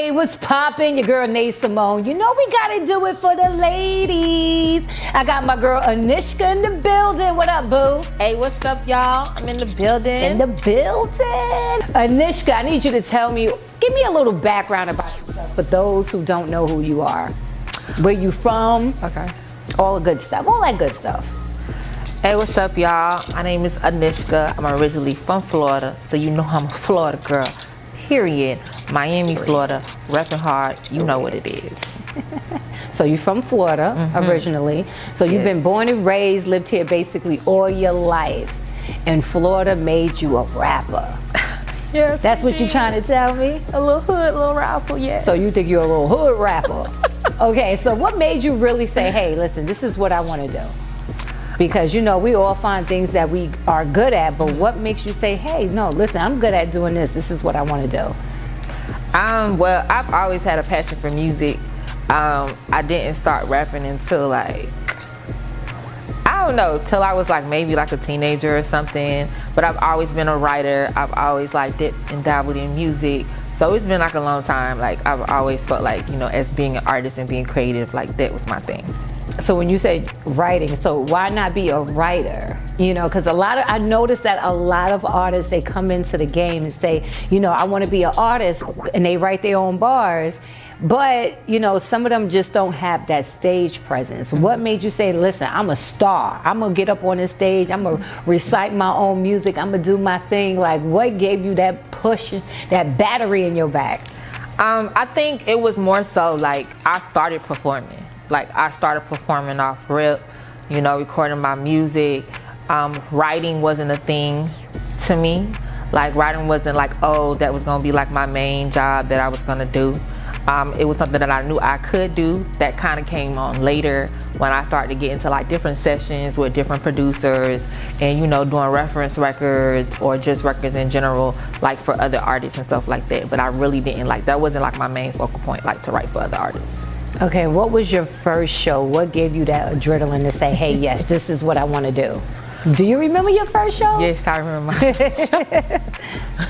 Hey, what's poppin'? Your girl Nate Simone. You know we gotta do it for the ladies. I got my girl Annishka in the building. What up, boo? Hey, what's up, y'all? I'm in the building. In the building. Annishka, I need you to tell me, give me a little background about yourself for those who don't know who you are. Where you from? Okay. All the good stuff, all that good stuff. Hey, what's up, y'all? My name is Annishka. I'm originally from Florida, so you know I'm a Florida girl. Period. Miami, Florida, repping hard. You know what it is. So you're from Florida originally. So you've been born and raised, lived here basically all your life. And Florida made you a rapper. Yes. That's what you're trying to tell me? A little hood, little rapper, yes. So you think you're a little hood rapper. Okay, so what made you really say, hey, listen, this is what I want to do? Because, you know, we all find things that we are good at, but what makes you say, hey, no, listen, I'm good at doing this. This is what I want to do. Well, I've always had a passion for music. I didn't start rapping until I don't know, till I was like maybe like a teenager or something. But I've always been a writer. I've always like dipped and dabbled in music. So it's been like a long time. Like I've always felt like, you know, as being an artist and being creative, like that was my thing. So when you say writing, so why not be a writer? You know, because I noticed that a lot of artists, they come into the game and say, you know, I want to be an artist, and they write their own bars. But, you know, some of them just don't have that stage presence. What made you say, listen, I'm a star. I'm going to get up on this stage. I'm going to recite my own music. I'm going to do my thing. Like, what gave you that push, that battery in your back? I think it was more so like I started performing. Like I started performing off rip, you know, recording my music. Writing wasn't a thing to me. Like writing wasn't like, oh, that was gonna be like my main job that I was gonna do. It was something that I knew I could do. That kind of came on later when I started to get into like different sessions with different producers and, you know, doing reference records or just records in general, like for other artists and stuff like that. But I really didn't like, that wasn't like my main focal point, like to write for other artists. Okay, what was your first show? What gave you that adrenaline to say, hey, yes, this is what I want to do? Do you remember your first show? Yes, I remember my first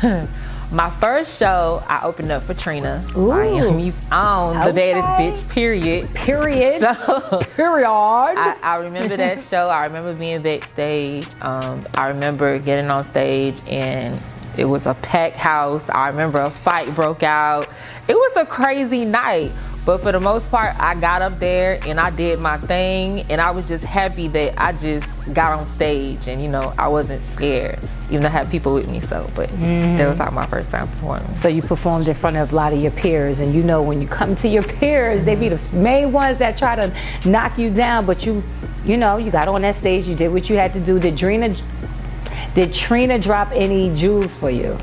show. My first show, I opened up for Trina. Miami's own, the baddest bitch, period. Period. So, period. I remember that show. I remember being backstage. I remember getting on stage and it was a packed house. I remember a fight broke out. It was a crazy night. But for the most part, I got up there and I did my thing, and I was just happy that I just got on stage and, you know, I wasn't scared, even though I had people with me. So, but that was like my first time performing. So you performed in front of a lot of your peers, and you know when you come to your peers, they be the main ones that try to knock you down, but you know, you got on that stage, you did what you had to do. Did Trina drop any jewels for you?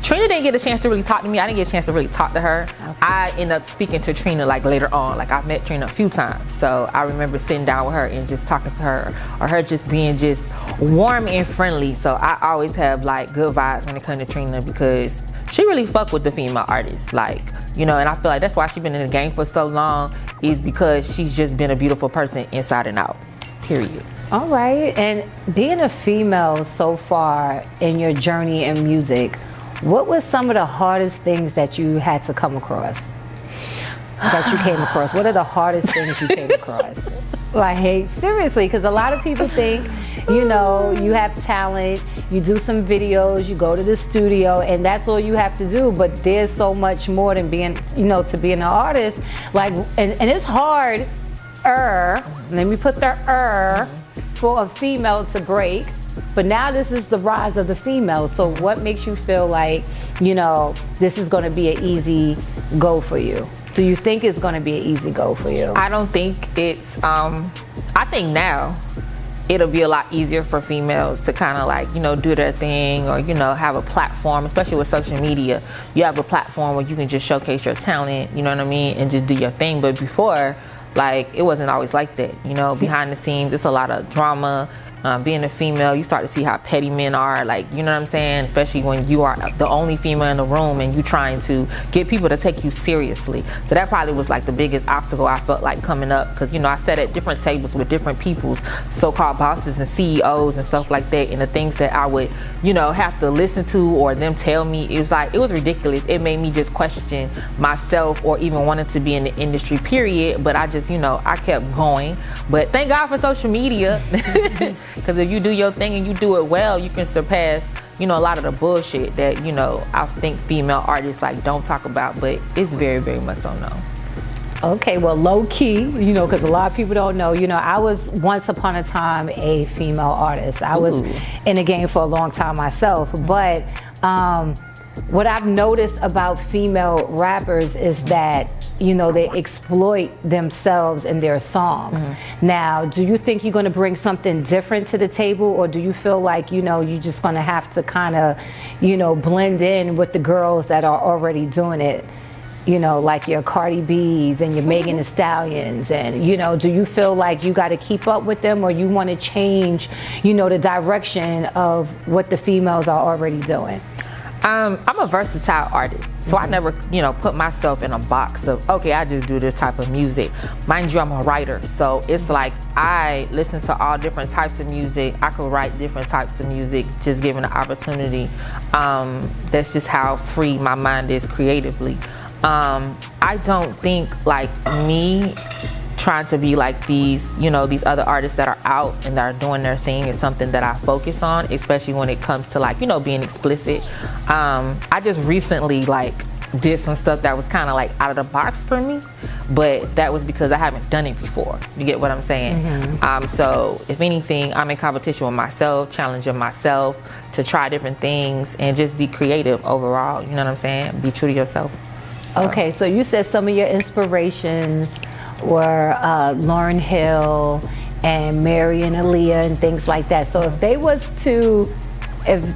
Trina didn't get a chance to really talk to me. I didn't get a chance to really talk to her. Okay. I ended up speaking to Trina like later on. Like I've met Trina a few times. So I remember sitting down with her and just talking to her, or her just being just warm and friendly. So I always have like good vibes when it comes to Trina because she really fuck with the female artists. Like, you know, and I feel like that's why she's been in the game for so long, is because she's just been a beautiful person inside and out, period. All right, and being a female so far in your journey in music, what was some of the hardest things that you had to come across? That you came across? What are the hardest things you came across? Like, seriously, because a lot of people think, you know, you have talent, you do some videos, you go to the studio, and that's all you have to do. But there's so much more than being, you know, to being an artist. Like, and it's hard, let me put the for a female to break. But now this is the rise of the female. So what makes you feel like, you know, this is going to be an easy go for you? Do you think it's going to be an easy go for you? I don't think it's, I think now it'll be a lot easier for females to kind of like, you know, do their thing, or, you know, have a platform, especially with social media. You have a platform where you can just showcase your talent, you know what I mean, and just do your thing. But before, like, it wasn't always like that, you know. Behind the scenes, it's a lot of drama Being a female, you start to see how petty men are, like, you know what I'm saying? Especially when you are the only female in the room and you trying to get people to take you seriously. So that probably was like the biggest obstacle I felt like coming up, because, you know, I sat at different tables with different people's so-called bosses and CEOs and stuff like that, and the things that I would, you know, have to listen to or them tell me, it was ridiculous. It made me just question myself or even wanting to be in the industry, period. But I just, you know, I kept going. But thank God for social media, because if you do your thing and you do it well, you can surpass, you know, a lot of the bullshit that, you know, I think female artists like don't talk about, but it's very, very much so known. Okay, well, low key, you know, because a lot of people don't know, you know, I was once upon a time a female artist. I was in the game for a long time myself, but what I've noticed about female rappers is that, you know, they exploit themselves in their songs. Now, do you think you're going to bring something different to the table, or do you feel like, you know, you're just going to have to kind of, you know, blend in with the girls that are already doing it? You know, like your Cardi B's and your Megan Thee Stallions, and, you know, do you feel like you got to keep up with them, or you want to change, you know, the direction of what the females are already doing? I'm a versatile artist, so I never, you know, put myself in a box of, okay, I just do this type of music. Mind you, I'm a writer, so it's like I listen to all different types of music. I could write different types of music, just given the opportunity. That's just how free my mind is creatively. I don't think like me trying to be like these, you know, these other artists that are out and that are doing their thing is something that I focus on, especially when it comes to like, you know, being explicit. I just recently like did some stuff that was kind of like out of the box for me, but that was because I haven't done it before. You get what I'm saying? So if anything, I'm in competition with myself, challenging myself to try different things and just be creative overall. You know what I'm saying? Be true to yourself. So. Okay, so you said some of your inspirations were Lauryn Hill and Mary and Aaliyah and things like that. So if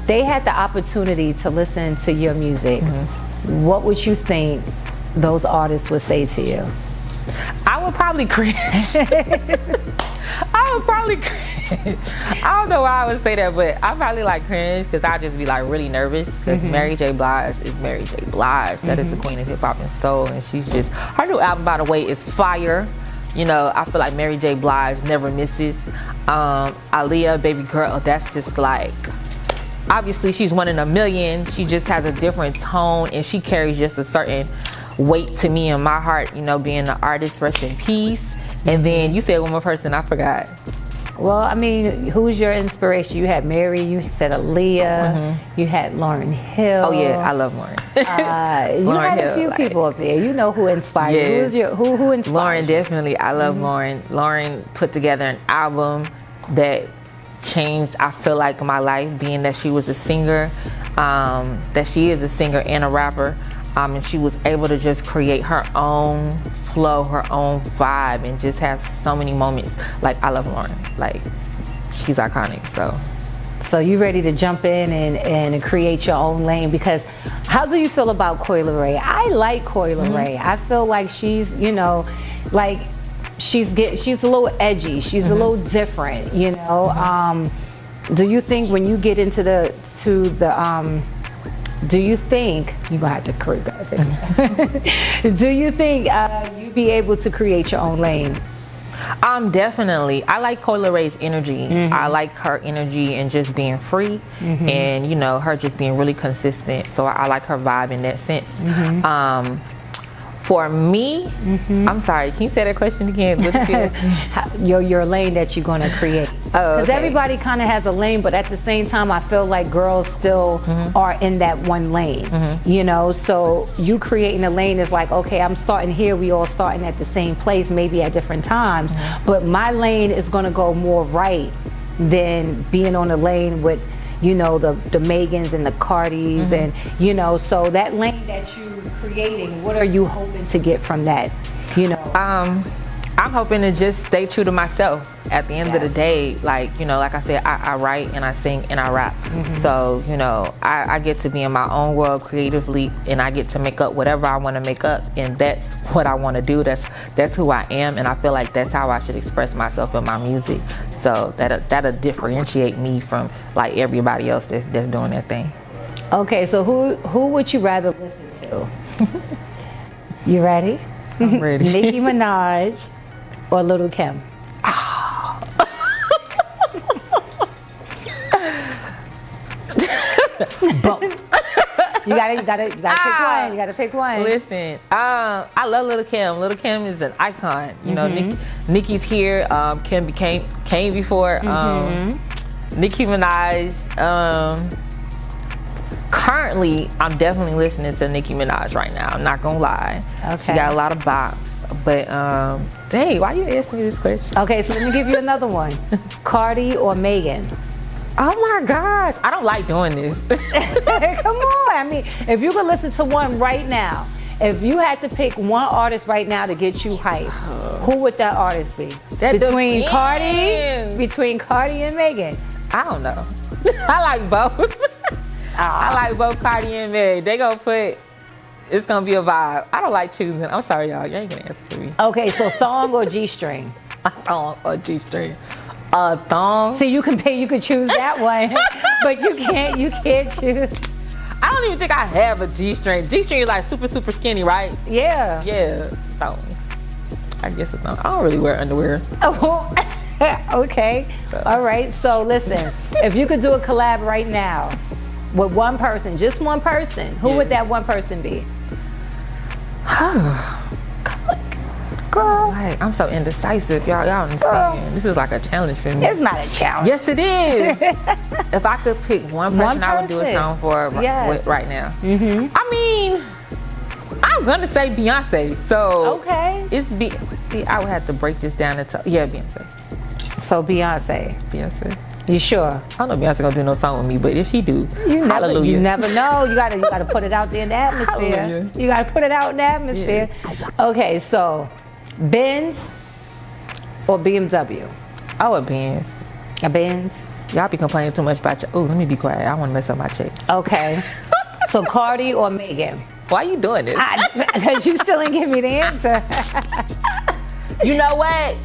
they had the opportunity to listen to your music, what would you think those artists would say to you? I would probably cringe. I would probably cringe. I don't know why I would say that, but I probably like cringe because I just be like really nervous because Mary J. Blige is Mary J. Blige. That is the queen of hip hop and soul, and she's just, her new album, by the way, is fire. You know, I feel like Mary J. Blige never misses. Aaliyah, baby girl, that's just like, obviously she's one in a million. She just has a different tone and she carries just a certain weight to me in my heart, you know, being an artist, rest in peace. And then you said one more person, I forgot. Well, I mean, who's your inspiration? You had Mary, you said Aaliyah, you had Lauryn Hill. Oh yeah, I love Lauryn. You had a few people up there. You know who inspired you. Who inspired Lauryn, definitely. I love Lauryn. Lauryn put together an album that changed, I feel like, my life, being that she was a singer, that she is a singer and a rapper. And she was able to just create her own flow, her own vibe, and just have so many moments. Like, I love Lauryn. Like, she's iconic, So you ready to jump in and create your own lane? Because how do you feel about Coi Leray? I like Coi Leray. I feel like she's, you know, like she's a little edgy. She's a little different, you know. Do you think when you get into do you think, you're gonna have to correct that. Do you think you'd be able to create your own lane? Definitely. I like Coi Leray's energy. I like her energy and just being free, and, you know, her just being really consistent. So I like her vibe in that sense. For me, I'm sorry, can you say that question again? Your lane that you're gonna create. Because everybody kind of has a lane, but at the same time, I feel like girls still are in that one lane. You know, so you creating a lane is like, okay, I'm starting here, we all starting at the same place, maybe at different times, but my lane is gonna go more right than being on a lane with, you know, the Megans and the Cardis, and, you know, so that lane that you creating, what are you hoping to get from that, you know? I'm hoping to just stay true to myself at the end of the day, like, you know, like I said, I write and I sing and I rap. So, you know, I get to be in my own world creatively, and I get to make up whatever I want to make up, and that's what I want to do. That's who I am, and I feel like that's how I should express myself in my music. So that'll differentiate me from like everybody else that's doing their thing. Okay, so who would you rather listen to? You ready? I'm ready. Nicki Minaj or Lil' Kim? Both. You gotta pick one. You gotta pick one. Listen, I love Lil' Kim. Lil' Kim is an icon. You know, Nicki's here. Kim came before. Nicki Minaj. Currently, I'm definitely listening to Nicki Minaj right now. I'm not gonna lie. Okay. She got a lot of bops. But dang, why you asking me this question? Okay, so let me give you another one. Cardi or Megan? Oh my gosh, I don't like doing this. Come on. I mean, if you could listen to one right now, if you had to pick one artist right now to get you hype, who would that artist be? Between Cardi and Megan? I don't know. I like both. I like both Cardi and Meg. They gonna put, it's gonna be a vibe. I don't like choosing. I'm sorry, y'all. You ain't gonna answer for me. Okay, so thong or G-string? Thong or G-string? Thong. See, you can choose that one, but you can't choose. I don't even think I have a G-string. G-string is like super, super skinny, right? Yeah. Yeah, thong. I guess it's thong. I don't really wear underwear. Oh, okay. All right, so listen, if you could do a collab right now, with one person, just one person, who would that one person be? Girl. Like, I'm so indecisive, y'all understand. Girl. This is like a challenge for me. It's not a challenge. Yes, it is. If I could pick one person, I would do a song for right now. I mean, I'm gonna say Beyonce. So okay, see, I would have to break this down into Beyonce. So Beyonce. You sure? I don't know if Beyonce gonna do no song with me, but if she do, hallelujah. You never know. You gotta put it out there in the atmosphere. Hallelujah. You gotta put it out in the atmosphere. Yeah. Okay, so Benz or BMW? Oh, a Benz. A Benz? Y'all be complaining too much about your. Oh, let me be quiet. I want to mess up my checks. Okay. So Cardi or Megan? Why you doing this? Because you still ain't give me the answer. You know what?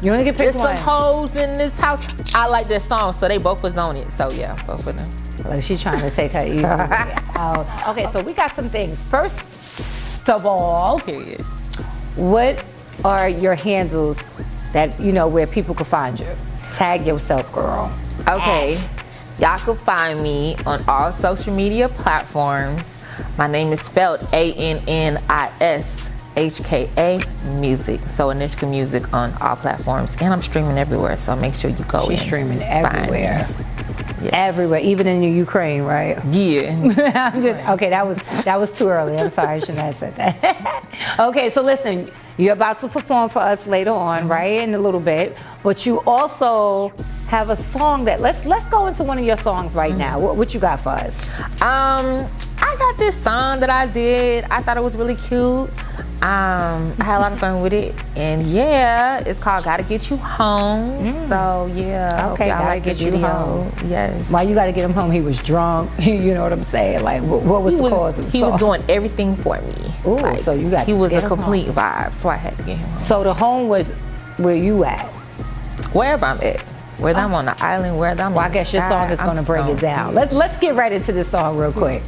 You only get picked one. There's some hoes in this house. I like this song, so they both was on it. So yeah, both of them. Like she's trying to take her easy out. Okay, so we got some things. First of all, period. What are your handles that where people can find you? Tag yourself, girl. Okay, y'all can find me on all social media platforms. My name is spelled ANNISHKA Music. So Annishka Music on all platforms, and I'm streaming everywhere. So make sure you go. She's streaming everywhere. Yes. Everywhere, even in Ukraine, right? Yeah. Okay, that was too early. I'm sorry, I shouldn't have said that. Okay, so listen, you're about to perform for us later on, right? In a little bit, but you also have a song that let's go into one of your songs right now. What you got for us? I got this song that I did. I thought it was really cute. I had a lot of fun with it, and it's called "Gotta Get You Home." So okay, gotta get you home. Yes. Why you gotta get him home? He was drunk. You know what I'm saying? Like, what was the cause of the He was doing everything for me. Ooh, like, so you got. He was a complete vibe, so I had to get him home. So the home was where you at? Wherever I'm at. Whether I'm on the island, whether I'm. Well, I guess your song is gonna bring it down. Let's get right into this song real quick.